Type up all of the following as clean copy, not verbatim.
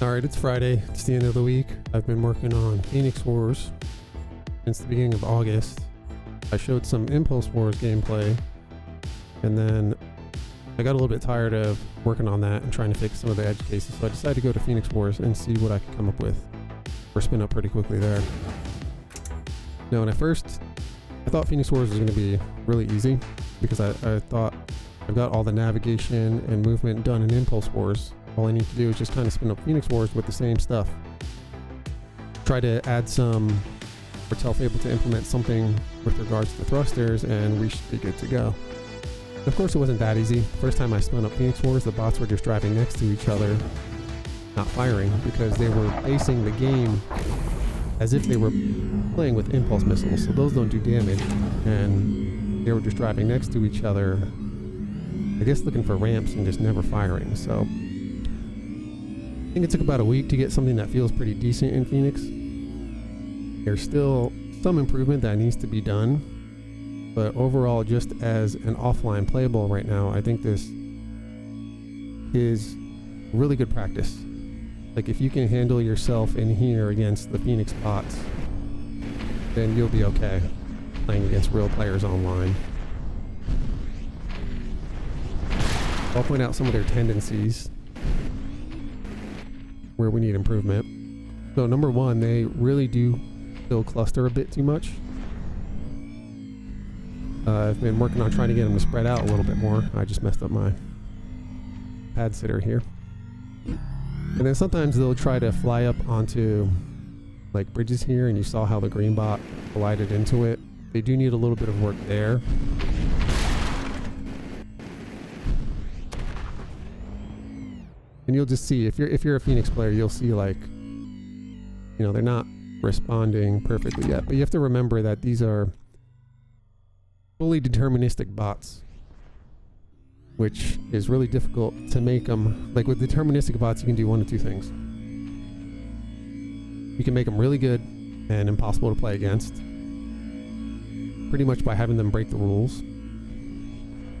Alright, it's Friday. It's the end of the week. I've been working on Phoenix Wars since the beginning of August. I showed some Impulse Wars gameplay, and then I got a little bit tired of working on that and trying to fix some of the edge cases, so I decided to go to Phoenix Wars and see what I could come up with. We're spin up pretty quickly there. Now, when I thought Phoenix Wars was going to be really easy because I thought I've got all the navigation and movement done in Impulse Wars. All I need to do is just kind of spin up Phoenix Wars with the same stuff. Try to add some, or tell Fable to implement something with regards to thrusters, and we should be good to go. Of course, it wasn't that easy. First time I spun up Phoenix Wars, the bots were just driving next to each other, not firing, because they were basing the game as if they were playing with impulse missiles, so those don't do damage, and they were just driving next to each other, I guess looking for ramps and just never firing. So I think it took about a week to get something that feels pretty decent in Phoenix. There's still some improvement that needs to be done, but overall, just as an offline playable right now, I think this is really good practice. Like, if you can handle yourself in here against the Phoenix bots, then you'll be okay playing against real players online. I'll point out some of their tendencies where we need improvement. So number one, they really do still cluster a bit too much. I've been working on trying to get them to spread out a little bit more. I just messed up my pad sitter here. And then sometimes they'll try to fly up onto like bridges here, and you saw how the green bot collided into it. They do need a little bit of work there. And you'll just see, if you're a Phoenix player, you'll see, like, you know, they're not responding perfectly yet. But you have to remember that these are fully deterministic bots, which is really difficult to make them. Like, with deterministic bots, you can do one of two things. You can make them really good and impossible to play against, pretty much by having them break the rules.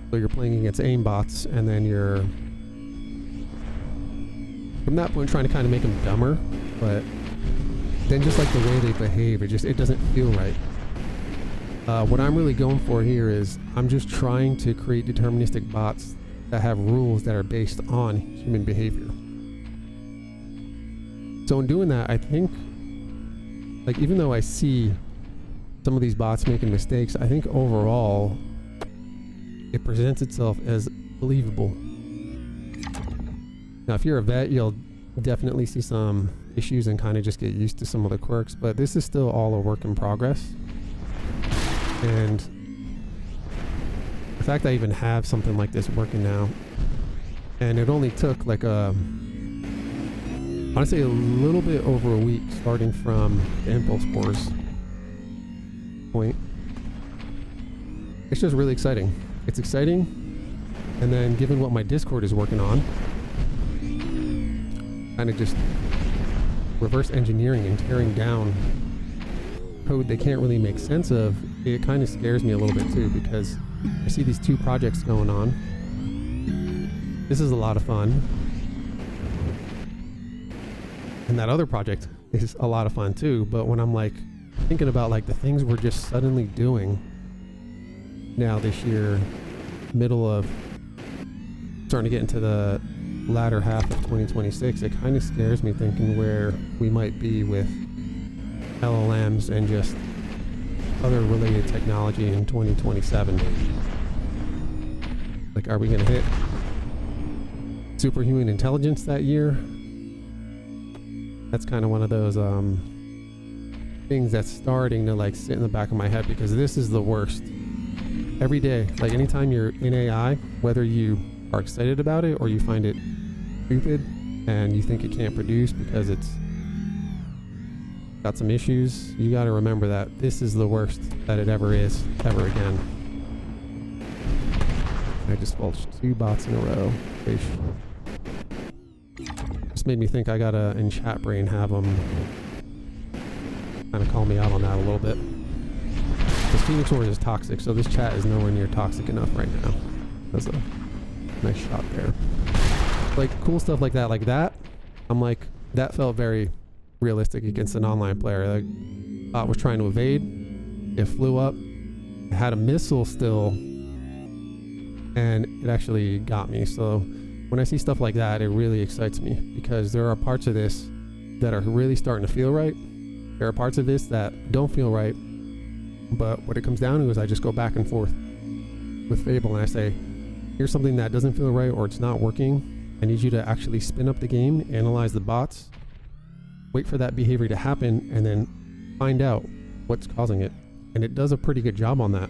So you're playing against aim bots, and then you're, from that point, trying to kind of make them dumber, but then just like the way they behave, it doesn't feel right. What I'm really going for here is I'm just trying to create deterministic bots that have rules that are based on human behavior. So in doing that, I think, like, even though I see some of these bots making mistakes, I think overall it presents itself as believable. Now, if you're a vet, you'll definitely see some issues and kind of just get used to some of the quirks, but this is still all a work in progress. And the fact that I even have something like this working now, and it only took like honestly a little bit over a week, starting from the Impulse Wars point. It's just really exciting. It's exciting, and then given what my Discord is working on, kind of just reverse engineering and tearing down code they can't really make sense of, it kind of scares me a little bit too, because I see these two projects going on. This is a lot of fun, and that other project is a lot of fun too, but when I'm like thinking about like the things we're just suddenly doing now this year, middle of starting to get into the latter half of 2026, it kind of scares me thinking where we might be with LLMs and just other related technology in 2027. Like, are we going to hit superhuman intelligence that year? That's kind of one of those things that's starting to like sit in the back of my head, because this is the worst. Every day, like anytime you're in AI, whether you are excited about it or you find it stupid and you think it can't produce because it's got some issues, you got to remember that this is the worst that it ever is, ever again. I just vulged 2 bots in a row. Ish. Just made me think I gotta, in chat brain, have them kind of call me out on that a little bit. This Phoenix Wars is toxic, so this chat is nowhere near toxic enough right now. That's a nice shot there. Like, cool stuff like that, I'm like, that felt very realistic against an online player. Like, bot was trying to evade, it flew up, it had a missile still, and it actually got me. So when I see stuff like that, it really excites me, because there are parts of this that are really starting to feel right. There are parts of this that don't feel right, but what it comes down to is I just go back and forth with Fable and I say, here's something that doesn't feel right or it's not working. I need you to actually spin up the game, analyze the bots, wait for that behavior to happen, and then find out what's causing it. And it does a pretty good job on that.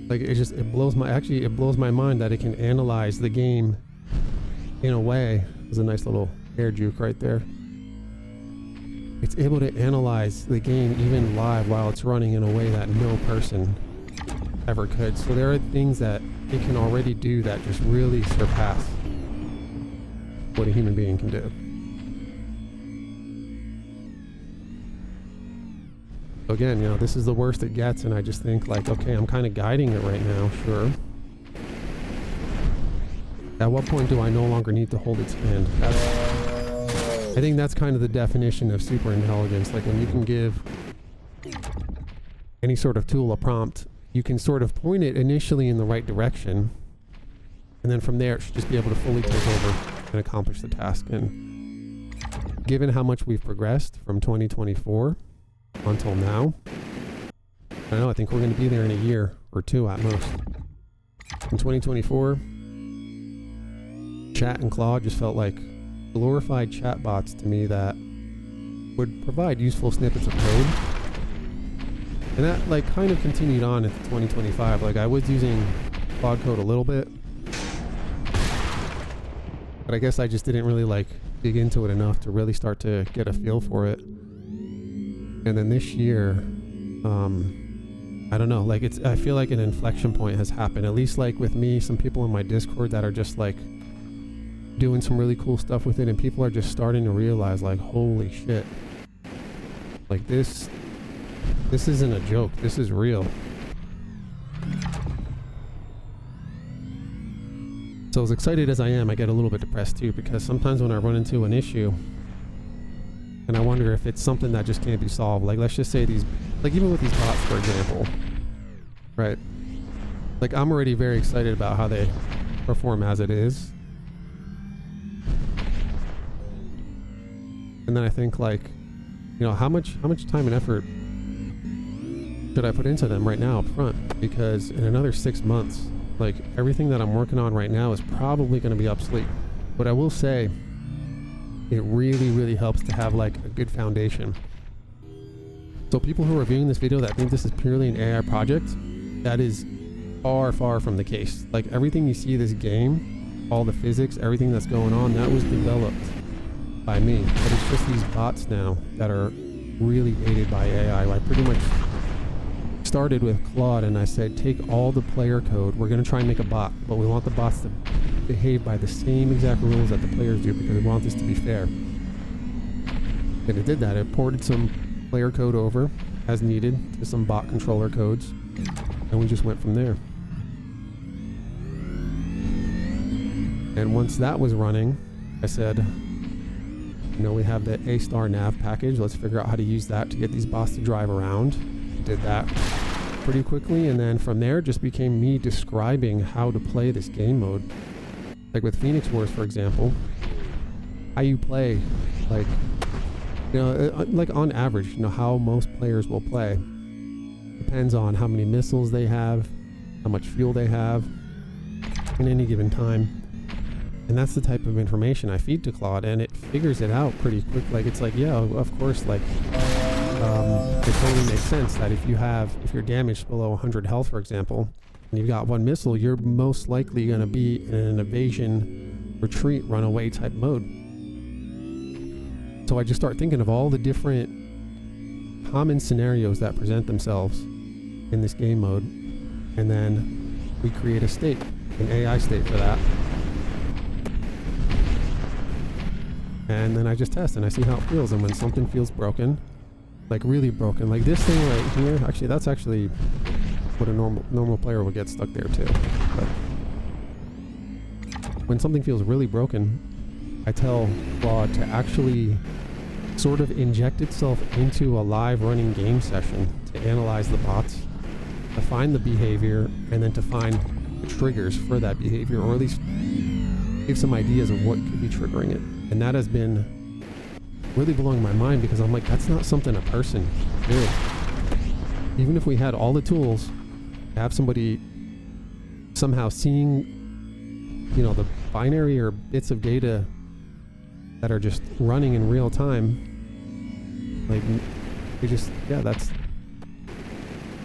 Like, it blows my mind that it can analyze the game in a way. There's a nice little air juke right there. It's able to analyze the game even live while it's running in a way that no person ever could. So there are things that it can already do that just really surpass what a human being can do. So again, you know, this is the worst it gets, and I just think like, okay, I'm kind of guiding it right now, sure. At what point do I no longer need to hold its hand? I think that's kind of the definition of super intelligence. Like, when you can give any sort of tool a prompt, you can sort of point it initially in the right direction, and then from there it should just be able to fully take over and accomplish the task. And given how much we've progressed from 2024 until now, I don't know, I think we're going to be there in a year or two at most. In 2024, Chat and Claude just felt like glorified chatbots to me that would provide useful snippets of code. And that like kind of continued on into 2025. Like, I was using Claude Code a little bit, but I guess I just didn't really like dig into it enough to really start to get a feel for it. And then this year, I don't know, like I feel like an inflection point has happened, at least like with me, some people in my Discord that are just like doing some really cool stuff with it, and people are just starting to realize like, holy shit, like this isn't a joke, this is real. So as excited as I am, I get a little bit depressed too, because sometimes when I run into an issue and I wonder if it's something that just can't be solved, like let's just say these, like even with these bots for example, right, like I'm already very excited about how they perform as it is. And then I think like, you know, how much time and effort should I put into them right now up front? Because in another 6 months, like everything that I'm working on right now is probably going to be obsolete. But I will say, it really, really helps to have like a good foundation. So people who are viewing this video that think this is purely an AI project, that is far, far from the case. Like everything you see this game, all the physics, everything that's going on, that was developed by me. But it's just these bots now that are really aided by AI. I pretty much started with Claude and I said, take all the player code, we're going to try and make a bot, but we want the bots to behave by the same exact rules that the players do because we want this to be fair. And it did that. It ported some player code over as needed to some bot controller codes, and we just went from there. And once that was running, I said, you know, we have the A-star nav package, let's figure out how to use that to get these bots to drive around. Did that pretty quickly, and then from there it just became me describing how to play this game mode. Like with Phoenix Wars for example, how you play, like, you know, like on average, you know, how most players will play depends on how many missiles they have, how much fuel they have in any given time. And that's the type of information I feed to Claude, and it figures it out pretty quick. Like, it's like, yeah, of course, like, it totally makes sense that if you're damaged below 100 health, for example, and you've got one missile, you're most likely going to be in an evasion, retreat, runaway type mode. So I just start thinking of all the different common scenarios that present themselves in this game mode, and then we create a state, an AI state for that. And then I just test and I see how it feels, and when something feels broken, like really broken, like this thing right here, actually that's actually what a normal player would get stuck there too. But when something feels really broken, I tell Claude to actually sort of inject itself into a live running game session to analyze the bots, to find the behavior, and then to find the triggers for that behavior, or at least give some ideas of what could be triggering it. And that has been really blowing my mind, because I'm like, that's not something a person can do. Even if we had all the tools, to have somebody somehow seeing, you know, the binary or bits of data that are just running in real time, like, we just, yeah, that's,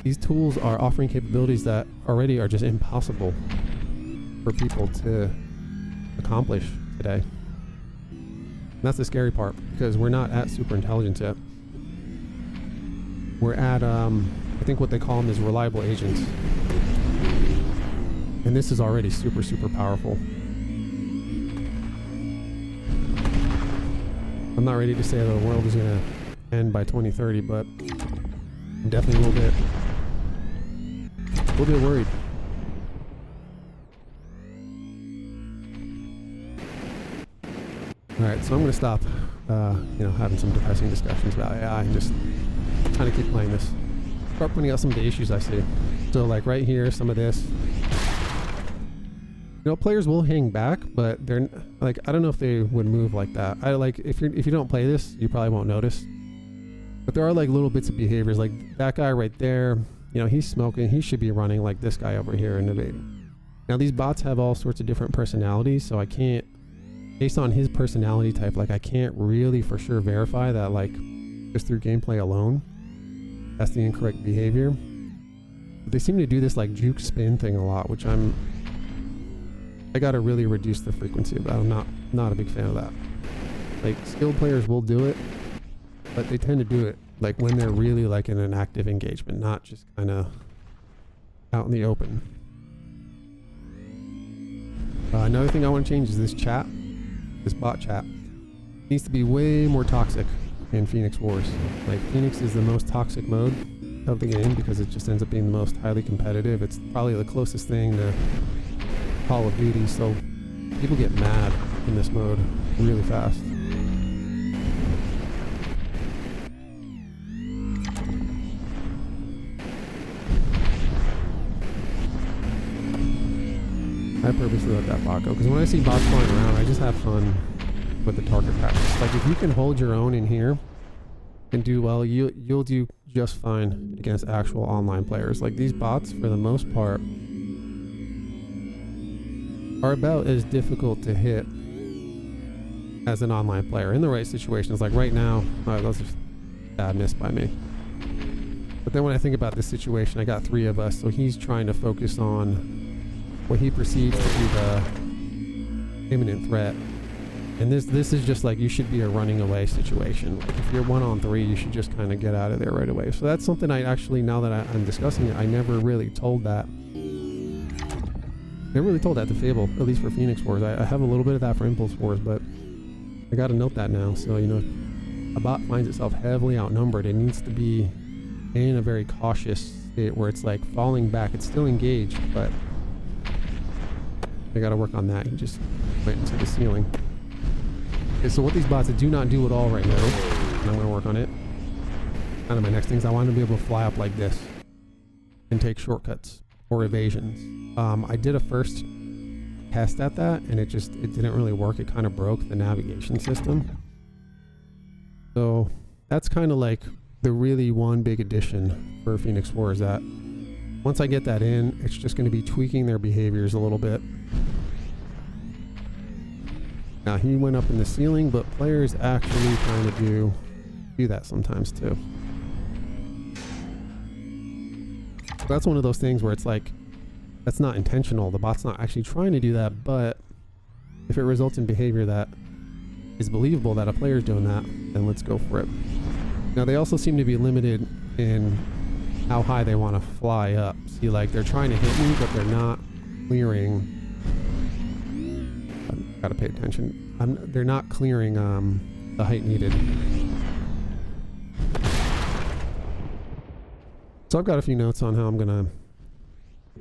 these tools are offering capabilities that already are just impossible for people to accomplish today. And that's the scary part, because we're not at super intelligence yet. We're at, I think what they call them is reliable agents. And this is already super, super powerful. I'm not ready to say that the world is going to end by 2030, but I'm definitely a little bit worried. Alright, so I'm going to stop, you know, having some depressing discussions about AI and just kind of keep playing this. Start pointing out some of the issues I see. So like right here, some of this. You know, players will hang back, but they're like, I don't know if they would move like that. I like, if you don't play this, you probably won't notice. But there are like little bits of behaviors, like that guy right there, you know, he's smoking, he should be running like this guy over here innovating. Now these bots have all sorts of different personalities, so I can't, based on his personality type, like I can't really for sure verify that, like just through gameplay alone, that's the incorrect behavior. But they seem to do this like juke spin thing a lot, which I gotta really reduce the frequency of that. I'm not a big fan of that. Like skilled players will do it, but they tend to do it like when they're really like in an active engagement, not just kind of out in the open. Another thing I want to change is this chat. This bot chat needs to be way more toxic in Phoenix Wars. Like Phoenix is the most toxic mode of the game because it just ends up being the most highly competitive. It's probably the closest thing to Call of Duty, so people get mad in this mode really fast. I purposely let that bot go, because when I see bots flying around, I just have fun with the target practice. Like if you can hold your own in here and do well, you'll do just fine against actual online players. Like these bots, for the most part, are about as difficult to hit as an online player in the right situations. Like right now, that's just bad miss by me. But then when I think about this situation, I got 3 of us, so he's trying to focus on what he perceives to be the imminent threat. And this is just like, you should be a running away situation. Like if you're 1 on 3, you should just kind of get out of there right away. So that's something I actually, now that I'm discussing it, I never really told that. Never really told that to Fable, at least for Phoenix Wars. I have a little bit of that for Impulse Wars, but I gotta note that now. So, you know, if a bot finds itself heavily outnumbered, it needs to be in a very cautious state where it's like falling back. It's still engaged, but I gotta work on that. He just went into the ceiling. Okay, so what these bots do not do at all right now, and I'm gonna work on it. Kind of my next thing is I want to be able to fly up like this and take shortcuts or evasions. I did a first test at that, and it didn't really work. It kind of broke the navigation system. So that's kind of like the really one big addition for Phoenix Wars, that once I get that in, it's just going to be tweaking their behaviors a little bit. Now he went up in the ceiling, but players actually kind of do that sometimes too. So that's one of those things where it's like, that's not intentional. The bot's not actually trying to do that, but if it results in behavior that is believable that a player's doing that, then let's go for it. Now they also seem to be limited in how high they want to fly up. See, like they're trying to hit me, but they're not clearing. I've got to pay attention. They're not clearing the height needed. So I've got a few notes on how I'm gonna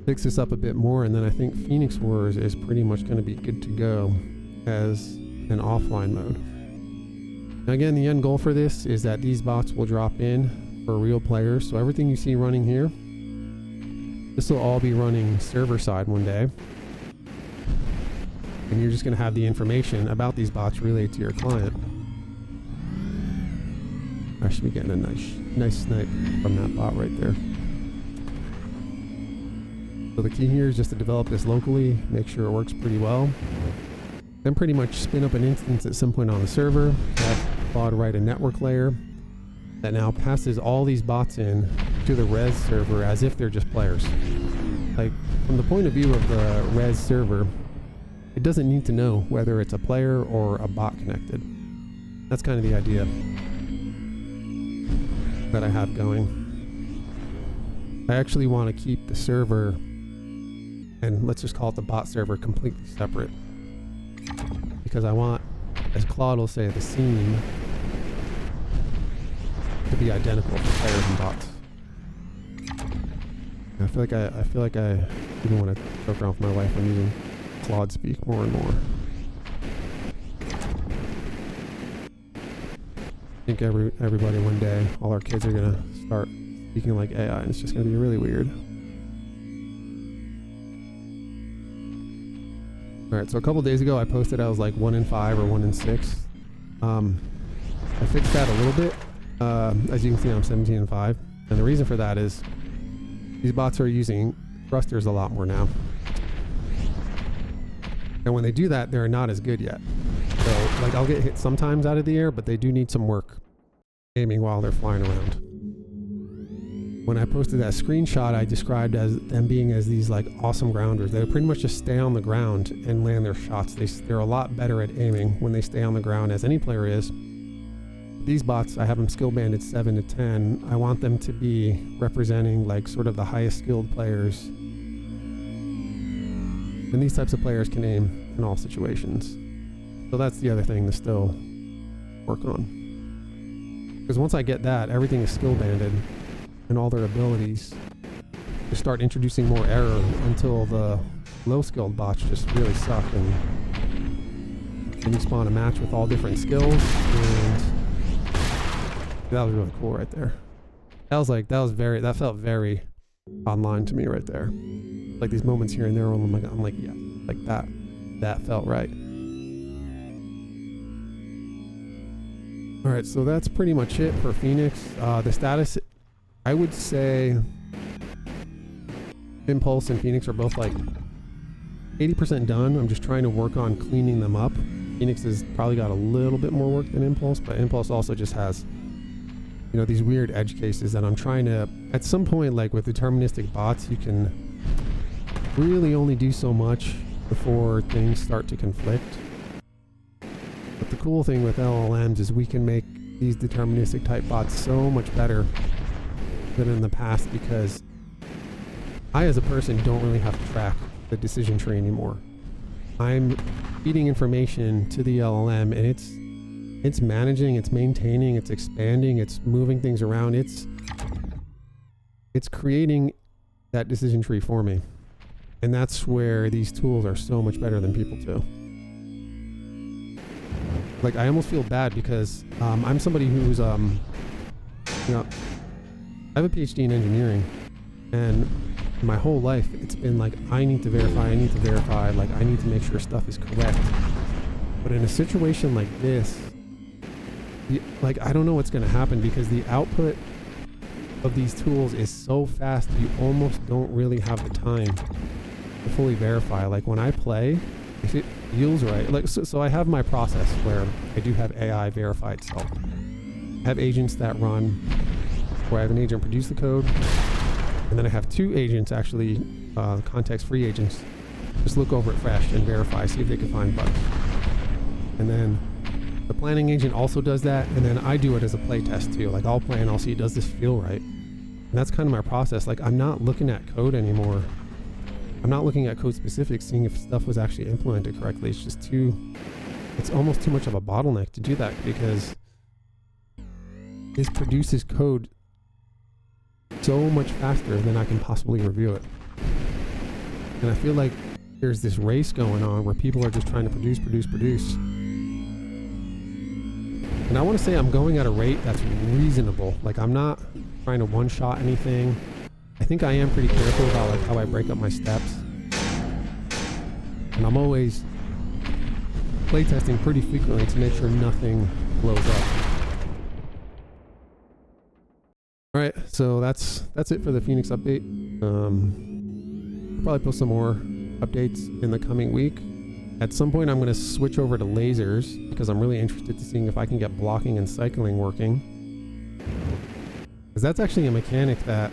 fix this up a bit more, and then I think Phoenix Wars is pretty much going to be good to go as and offline mode. Now again, the end goal for this is that these bots will drop in for real players. So everything you see running here, this will all be running server side one day. And you're just going to have the information about these bots relayed to your client. I should be getting a nice snipe from that bot right there. So the key here is just to develop this locally, make sure it works pretty well. Then pretty much spin up an instance at some point on the server, have Claude write a network layer that now passes all these bots in to the Rez server as if they're just players. Like, from the point of view of the Rez server, it doesn't need to know whether it's a player or a bot connected. That's kind of the idea that I have going. I actually want to keep the server, and let's just call it the bot server, completely separate. Because I want, as Claude will say, the scene to be identical for players and bots. I feel like I even want to joke around with my wife. I'm using Claude speak more and more. I think everybody one day, all our kids are gonna start speaking like AI, and it's just gonna be really weird. Alright, so a couple days ago I posted I was like 1 in 5 or 1 in 6. I fixed that a little bit. As you can see, I'm 17 in 5. And the reason for that is these bots are using thrusters a lot more now. And when they do that, they're not as good yet. So, like, I'll get hit sometimes out of the air, but they do need some work aiming while they're flying around. When I posted that screenshot, I described as them being as these like awesome grounders. They pretty much just stay on the ground and land their shots. They're a lot better at aiming when they stay on the ground, as any player is. These bots, I have them skill banded 7 to 10. I want them to be representing like sort of the highest skilled players. And these types of players can aim in all situations. So that's the other thing to still work on. Because once I get that, everything is skill banded. And all their abilities, to start introducing more error until the low-skilled bots just really suck, and then you spawn a match with all different skills, and that was really cool right there. That felt very online to me right there. Like these moments here and there, I'm like, yeah, like that felt right. All right, so that's pretty much it for Phoenix. The status, I would say Impulse and Phoenix are both like 80% done. I'm just trying to work on cleaning them up. Phoenix has probably got a little bit more work than Impulse, but Impulse also just has, you know, these weird edge cases that I'm trying to, at some point, like with deterministic bots, you can really only do so much before things start to conflict. But the cool thing with LLMs is we can make these deterministic type bots so much better than in the past, because I as a person don't really have to track the decision tree anymore. I'm feeding information to the LLM, and it's managing, it's maintaining, it's expanding, it's moving things around, it's creating that decision tree for me. And that's where these tools are so much better than people too. Like, I almost feel bad because I'm somebody who's you know, I have a PhD in engineering, and my whole life it's been like, I need to verify, like I need to make sure stuff is correct. But in a situation like this, like I don't know what's going to happen, because the output of these tools is so fast you almost don't really have the time to fully verify. Like when I play, if it feels right, like so I have my process where I do have AI verify itself. I have agents that run where I have an agent produce the code, and then I have 2 agents actually, context-free agents, just look over it fresh and verify, see if they can find bugs. And then the planning agent also does that, and then I do it as a play test too. Like I'll play and I'll see, does this feel right? And that's kind of my process. Like I'm not looking at code anymore. I'm not looking at code specifics, seeing if stuff was actually implemented correctly. It's just it's almost too much of a bottleneck to do that, because this produces code so much faster than I can possibly review it. And I feel like there's this race going on where people are just trying to produce. And I want to say I'm going at a rate that's reasonable. Like, I'm not trying to one-shot anything. I think I am pretty careful about like how I break up my steps. And I'm always playtesting pretty frequently to make sure nothing blows up. Alright, so that's it for the Phoenix update. I'll probably post some more updates in the coming week. At some point I'm going to switch over to lasers because I'm really interested to seeing if I can get blocking and cycling working. Because that's actually a mechanic that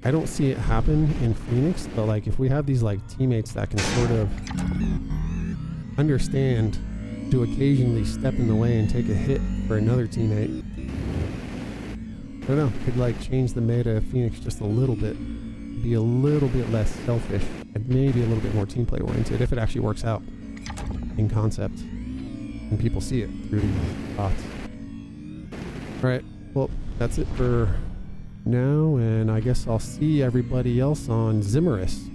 I don't see it happen in Phoenix, but like if we have these like teammates that can sort of understand to occasionally step in the way and take a hit for another teammate, I don't know, could like change the meta of Phoenix just a little bit, be a little bit less selfish, and maybe a little bit more team play oriented if it actually works out in concept and people see it through these bots. Alright, well, that's it for now, and I guess I'll see everybody else on Zimmerus.